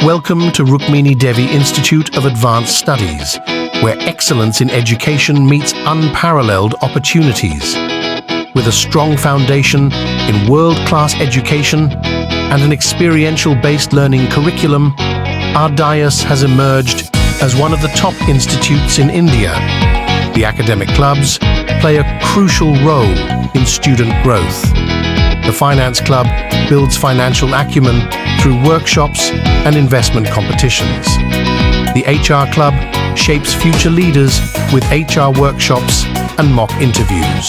Welcome to Rukmini Devi Institute of Advanced Studies, where excellence in education meets unparalleled opportunities. With a strong foundation in world-class education and an experiential-based learning curriculum, RDIAS has emerged as one of the top institutes in India. The academic clubs play a crucial role in student growth. The Finance Club builds financial acumen through workshops and investment competitions. The HR Club shapes future leaders with HR workshops and mock interviews.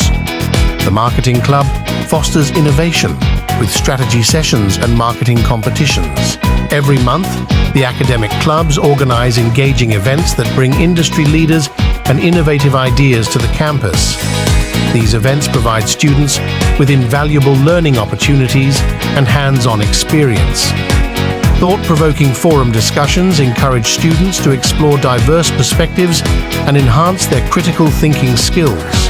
The Marketing Club fosters innovation with strategy sessions and marketing competitions. Every month, the academic clubs organize engaging events that bring industry leaders and innovative ideas to the campus. These events provide students with invaluable learning opportunities and hands-on experience. Thought-provoking forum discussions encourage students to explore diverse perspectives and enhance their critical thinking skills.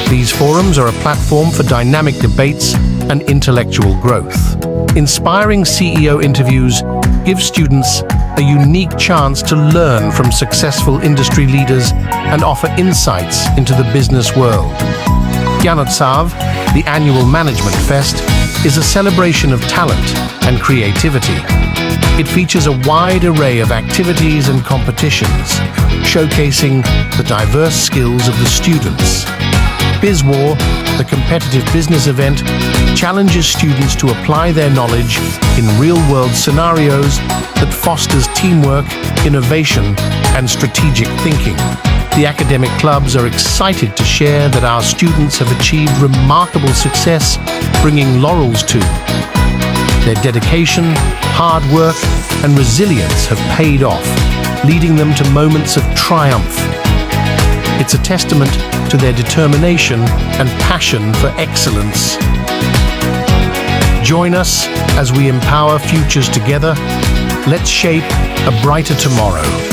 These forums are a platform for dynamic debates and intellectual growth. Inspiring CEO interviews give students a unique chance to learn from successful industry leaders and offer insights into the business world. 𝐷𝐚𝐧𝐼, the annual management fest, is a celebration of talent and creativity. It features a wide array of activities and competitions, showcasing the diverse skills of the students. BizWar, the competitive business event, challenges students to apply their knowledge in real-world scenarios that fosters teamwork, innovation, and strategic thinking. The academic clubs are excited to share that our students have achieved remarkable success, bringing laurels to. Their dedication, hard work, and resilience have paid off, leading them to moments of triumph. It's a testament to their determination and passion for excellence. Join us as we empower futures together. Let's shape a brighter tomorrow.